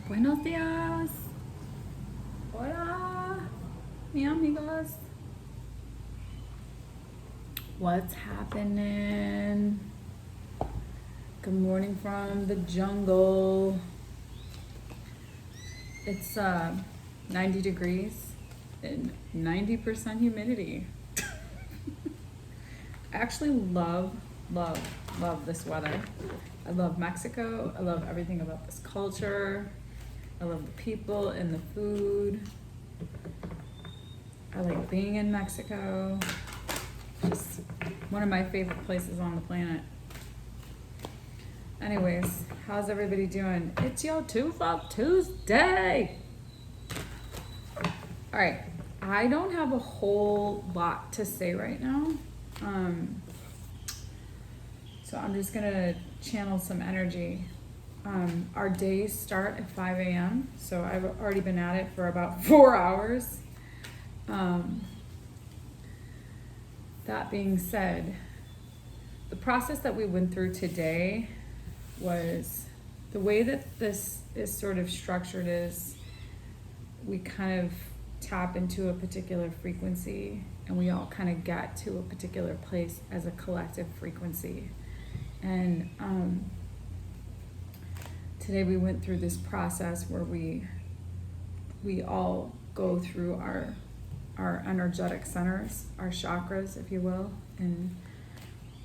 Buenos días. Hola, mi amigos. What's happening? Good morning from the jungle. It's 90 degrees and 90% humidity. I actually love this weather. I love Mexico. I love everything about this culture. I love the people and the food. I like being in Mexico. Just one of my favorite places on the planet. Anyways, how's everybody doing? It's your Tuesday. All right, I don't have a whole lot to say right now. So I'm just gonna channel some energy. Our days start at 5 a.m. So I've already been at it for about 4 hours. That being said, the process that we went through today was the way that this is sort of structured is we kind of tap into a particular frequency and we all kind of get to a particular place as a collective frequency. And today we went through this process where we all go through our energetic centers, our chakras, if you will, and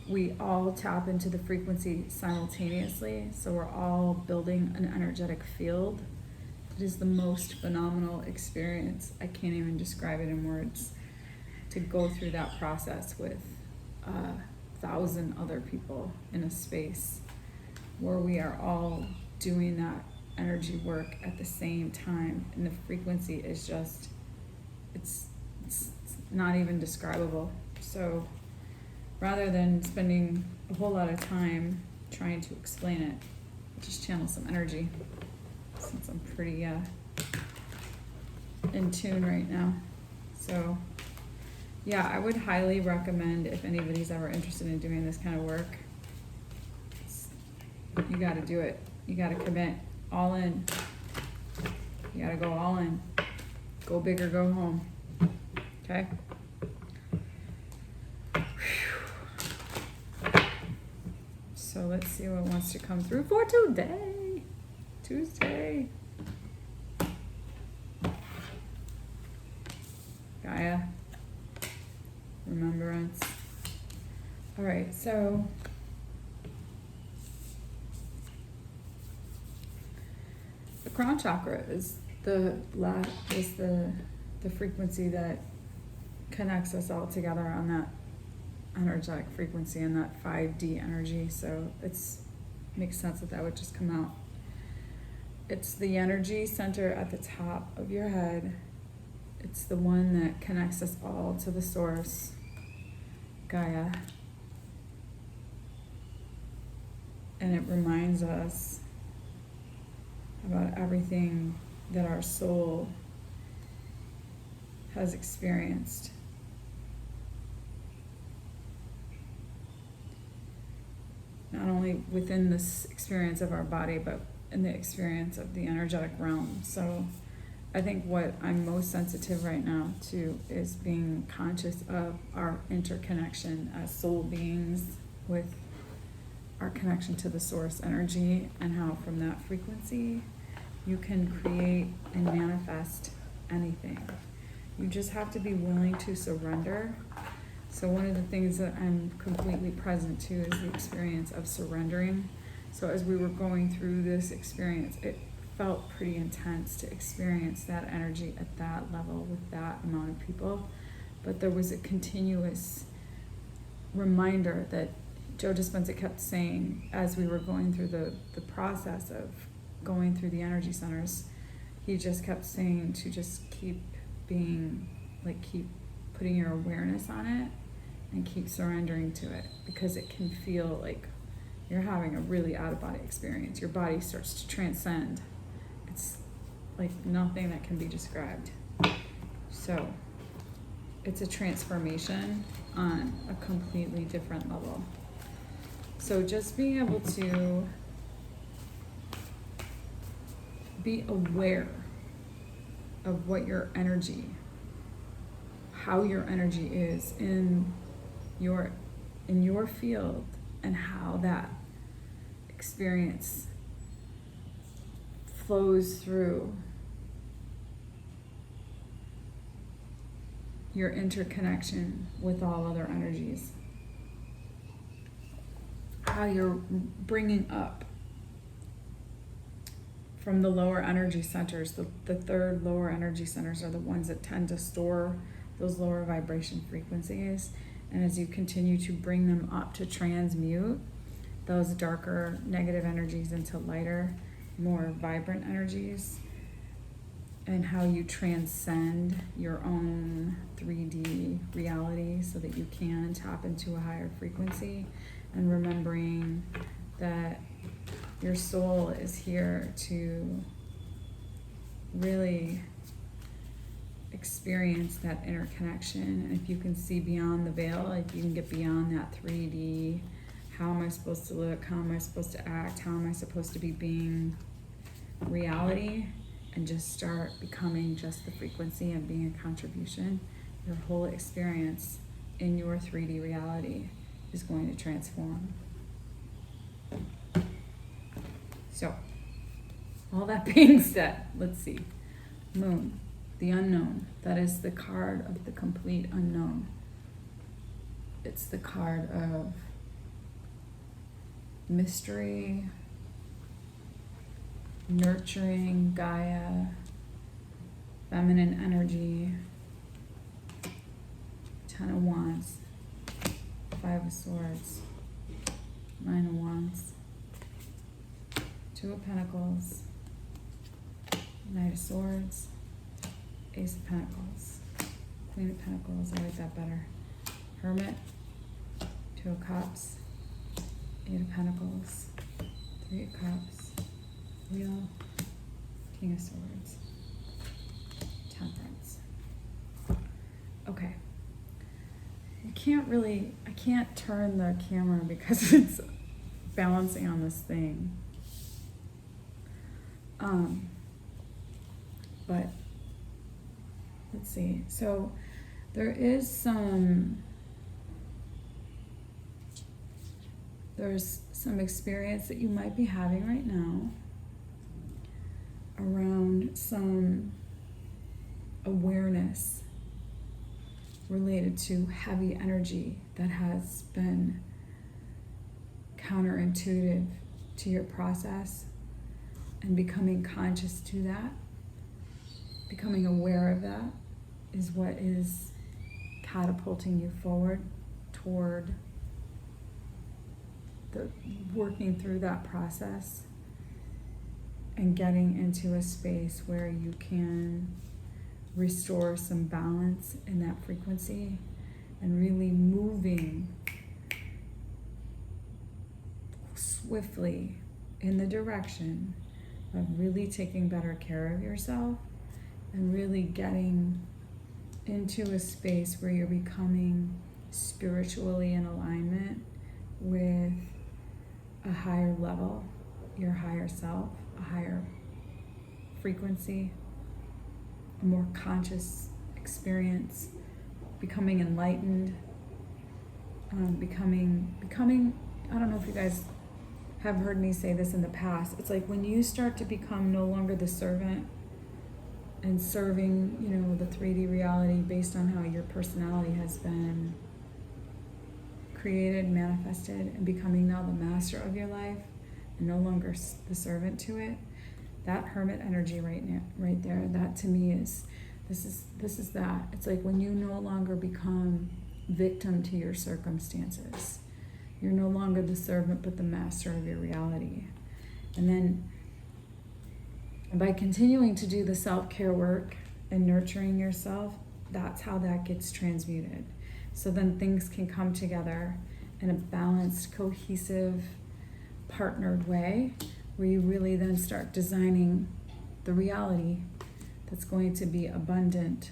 we all tap into the frequency simultaneously. So we're all building an energetic field. It is the most phenomenal experience. I can't even describe it in words. To go through that process with 1,000 other people in a space where we are all doing that energy work at the same time, and the frequency is just, it's not even describable. So rather than spending a whole lot of time trying to explain it, I'll just channel some energy since I'm pretty in tune right now. So yeah, I would highly recommend, if anybody's ever interested in doing this kind of work, you got to do it. You got to commit all in. You got to go all in. Go big or go home. Okay? So let's see what wants to come through for today. Tuesday. Gaia. Remembrance. All right, so the crown chakra is the frequency that connects us all together on that energetic frequency and that 5D energy. So makes sense that would just come out. It's the energy center at the top of your head. It's the one that connects us all to the source, Gaia. And it reminds us about everything that our soul has experienced. Not only within this experience of our body, but in the experience of the energetic realm. So I think what I'm most sensitive right now to is being conscious of our interconnection as soul beings with our connection to the source energy, and how from that frequency you can create and manifest anything. You just have to be willing to surrender. So one of the things that I'm completely present to is the experience of surrendering. So as we were going through this experience, it felt pretty intense to experience that energy at that level with that amount of people. But there was a continuous reminder that Joe Dispenza kept saying as we were going through the process of going through the energy centers. He just kept saying to just keep being, like, keep putting your awareness on it and keep surrendering to it, because it can feel like you're having a really out-of-body experience. Your body starts to transcend. It's like nothing that can be described. So it's a transformation on a completely different level. So just being able to be aware of what your energy, how your energy is in your field, and how that experience flows through your interconnection with all other energies. How you're bringing up from the lower energy centers. The third lower energy centers are the ones that tend to store those lower vibration frequencies. And as you continue to bring them up to transmute those darker negative energies into lighter, more vibrant energies, and how you transcend your own 3D reality so that you can tap into a higher frequency, and remembering that your soul is here to really experience that interconnection. And if you can see beyond the veil, if you can get beyond that 3D, how am I supposed to look, how am I supposed to act, how am I supposed to be being reality, and just start becoming just the frequency and being a contribution, your whole experience in your 3D reality is going to transform. So, all that being said, let's see. Moon, the unknown. That is the card of the complete unknown. It's the card of mystery, nurturing, Gaia, feminine energy, 10 of Wands, 5 of Swords, 9 of Wands, 2 of Pentacles, Knight of Swords, Ace of Pentacles, Queen of Pentacles, I like that better, Hermit, 2 of Cups, 8 of Pentacles, 3 of Cups, Wheel, King of Swords, Temperance. Okay. I can't turn the camera because it's balancing on this thing. But let's see. So there's some experience that you might be having right now around some awareness related to heavy energy that has been counterintuitive to your process, and becoming conscious to that, becoming aware of that is what is catapulting you forward toward the working through that process and getting into a space where you can restore some balance in that frequency and really moving swiftly in the direction of really taking better care of yourself and really getting into a space where you're becoming spiritually in alignment with a higher level, your higher self, a higher frequency, a more conscious experience, becoming enlightened, becoming, I don't know if you guys have heard me say this in the past, it's like when you start to become no longer the servant and serving, the 3D reality based on how your personality has been created, manifested, and becoming now the master of your life and no longer the servant to it. That hermit energy right there, that to me is, this is that. It's like when you no longer become victim to your circumstances. You're no longer the servant, but the master of your reality. And then by continuing to do the self-care work and nurturing yourself, that's how that gets transmuted. So then things can come together in a balanced, cohesive, partnered way, where you really then start designing the reality that's going to be abundant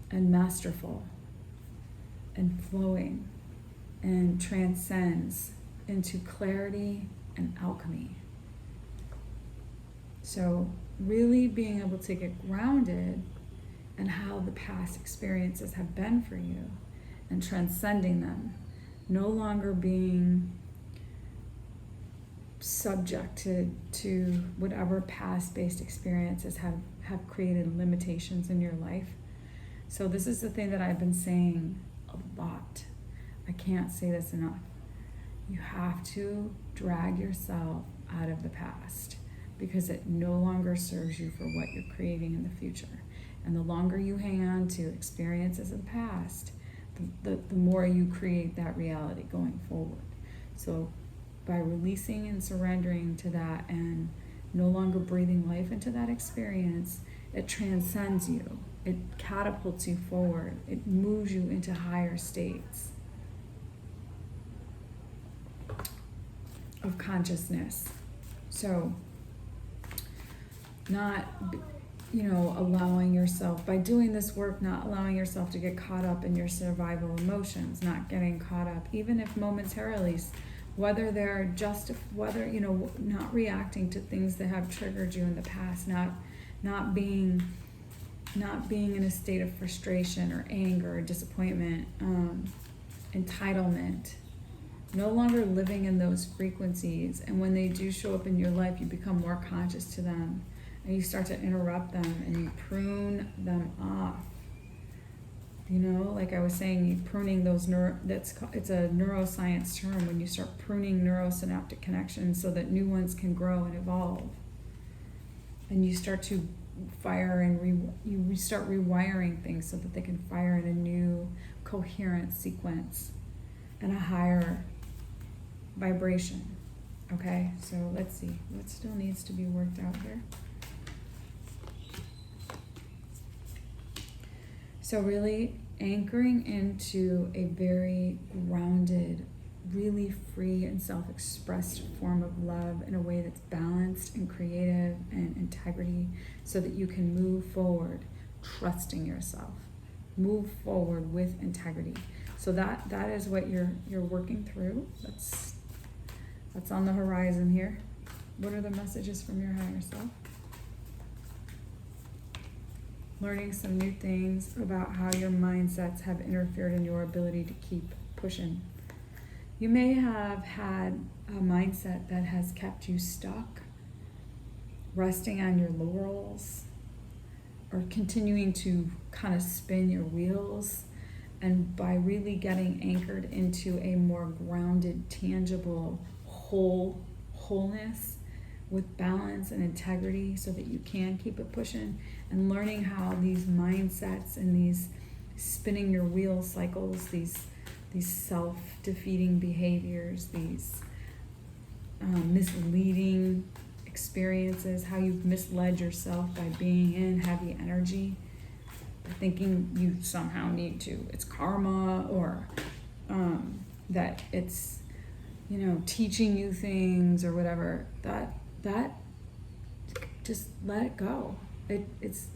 and masterful and flowing and transcends into clarity and alchemy. So really being able to get grounded in how the past experiences have been for you and transcending them, no longer being subjected to whatever past-based experiences have created limitations in your life. So this is the thing that I've been saying a lot. I can't say this enough. You have to drag yourself out of the past because it no longer serves you for what you're creating in the future. And the longer you hang on to experiences of the past, the more you create that reality going forward. So by releasing and surrendering to that and no longer breathing life into that experience, it transcends you. It catapults you forward. It moves you into higher states of consciousness. So not, allowing yourself, by doing this work, not allowing yourself to get caught up in your survival emotions, not getting caught up, even if momentarily, whether they're not reacting to things that have triggered you in the past, not being in a state of frustration or anger or disappointment, entitlement, no longer living in those frequencies. And when they do show up in your life, you become more conscious to them and you start to interrupt them and you prune them off. Like I was saying, you pruning those it's a neuroscience term, when you start pruning neurosynaptic connections so that new ones can grow and evolve. And you start to fire and you start rewiring things so that they can fire in a new coherent sequence and a higher vibration. Okay, so let's see what still needs to be worked out here. So really anchoring into a very grounded, really free and self-expressed form of love in a way that's balanced and creative and integrity, so that you can move forward trusting yourself. Move forward with integrity. So that is what you're working through. That's on the horizon here. What are the messages from your higher self? Learning some new things about how your mindsets have interfered in your ability to keep pushing. You may have had a mindset that has kept you stuck, resting on your laurels, or continuing to kind of spin your wheels. And by really getting anchored into a more grounded, tangible, wholeness with balance and integrity so that you can keep it pushing, and learning how these mindsets and these spinning your wheel cycles, these self-defeating behaviors, these misleading experiences, how you've misled yourself by being in heavy energy, by thinking you somehow need to, it's karma, or that it's, teaching you things or whatever, that just let it go. It's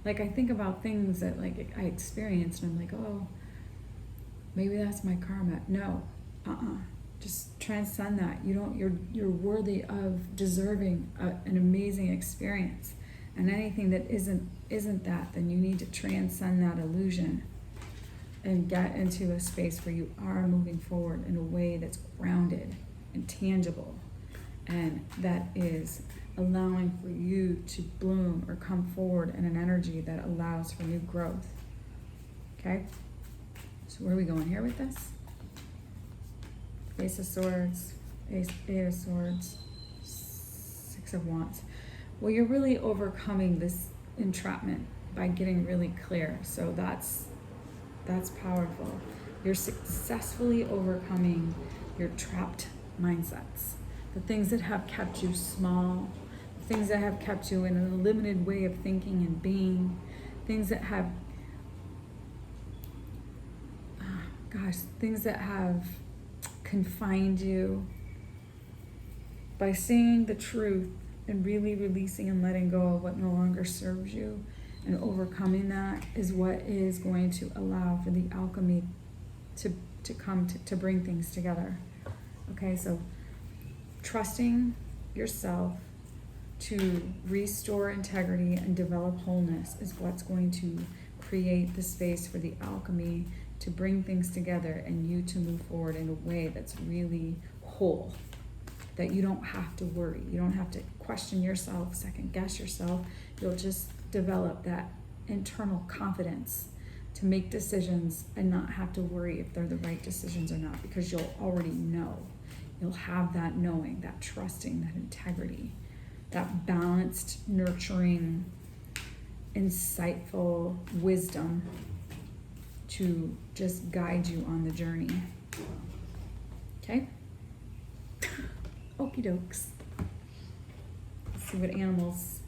like, I think about things that like I experienced and I'm like, oh, maybe that's my karma. No, just transcend that. You're worthy of deserving an amazing experience. And anything that isn't that, then you need to transcend that illusion and get into a space where you are moving forward in a way that's grounded and tangible, and that is allowing for you to bloom or come forward in an energy that allows for new growth. Okay? So where are we going here with this? Ace of Swords, Eight of Swords, Six of Wands. Well, you're really overcoming this entrapment by getting really clear. So that's powerful. You're successfully overcoming your trapped mindsets, the things that have kept you small, the things that have kept you in a limited way of thinking and being, things that have, things that have confined you. By seeing the truth and really releasing and letting go of what no longer serves you and overcoming that is what is going to allow for the alchemy to come to bring things together. Okay, so trusting yourself to restore integrity and develop wholeness is what's going to create the space for the alchemy to bring things together and you to move forward in a way that's really whole. That you don't have to worry. You don't have to question yourself, second guess yourself. You'll just develop that internal confidence to make decisions and not have to worry if they're the right decisions or not, because you'll already know. You'll have that knowing, that trusting, that integrity, that balanced, nurturing, insightful wisdom to just guide you on the journey. Okay? Okie dokes. Let's see what animals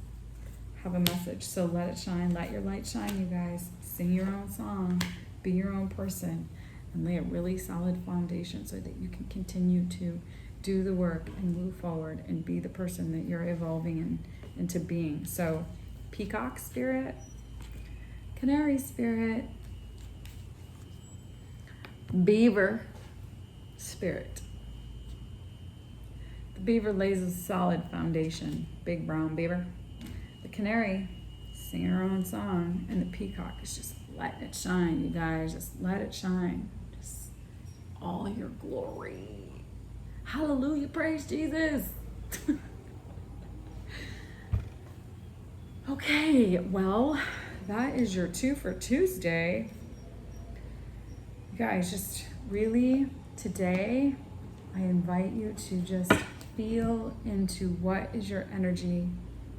have a message. So let it shine, let your light shine, you guys. Sing your own song, be your own person, and lay a really solid foundation so that you can continue to do the work and move forward and be the person that you're evolving into being. So peacock spirit, canary spirit, beaver spirit. The beaver lays a solid foundation, big brown beaver. The canary singing her own song, and the peacock is just letting it shine, you guys. Just let it shine. Just all your glory. Hallelujah, praise Jesus. Okay, well, that is your 2 for Tuesday. You guys, just really today, I invite you to just feel into what is your energy.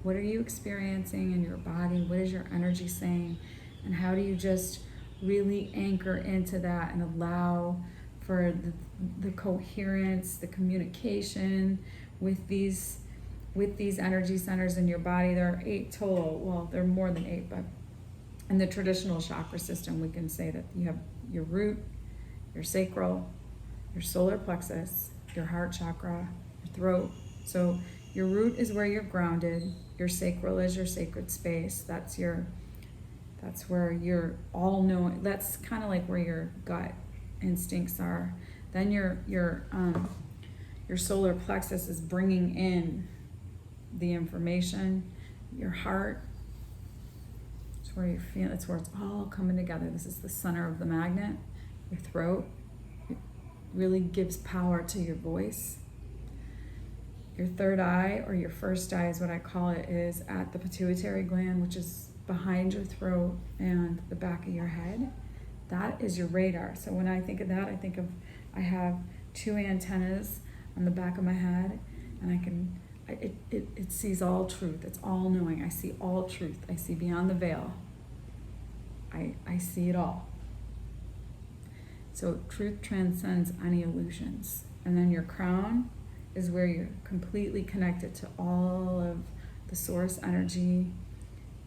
What are you experiencing in your body? What is your energy saying? And how do you just really anchor into that and allow for the coherence, the communication with these energy centers in your body? There are 8 total. Well, there are more than 8, but in the traditional chakra system, we can say that you have your root, your sacral, your solar plexus, your heart chakra, your throat. So your root is where you're grounded. Your sacral is your sacred space. That's where you're all knowing. That's kind of like where your gut instincts are. Then your solar plexus is bringing in the information. Your heart, it's where you feel. It's where it's all coming together. This is the center of the magnet. Your throat, it really gives power to your voice. Your third eye, or your first eye is what I call it, is at the pituitary gland, which is behind your throat and the back of your head. That is your radar. So when I think of that, I have 2 antennas on the back of my head, and it sees all truth. It's all knowing. I see all truth. I see beyond the veil. I see it all. So truth transcends any illusions. And then your crown is where you're completely connected to all of the source energy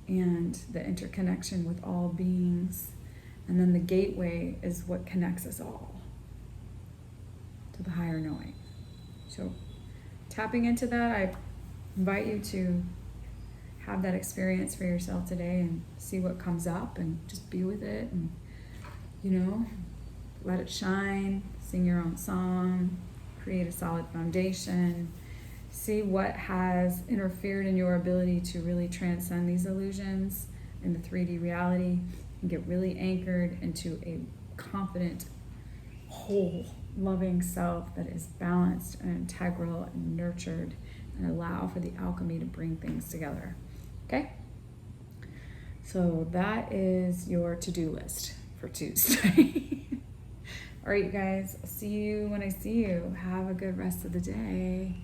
and the interconnection with all beings. And then the gateway is what connects us all to the higher knowing. So tapping into that, I invite you to have that experience for yourself today and see what comes up and just be with it and, let it shine, sing your own song, create a solid foundation, see what has interfered in your ability to really transcend these illusions in the 3D reality and get really anchored into a confident, whole, loving self that is balanced and integral and nurtured, and allow for the alchemy to bring things together. Okay? So that is your to-do list for Tuesday. All right, you guys, I'll see you when I see you. Have a good rest of the day.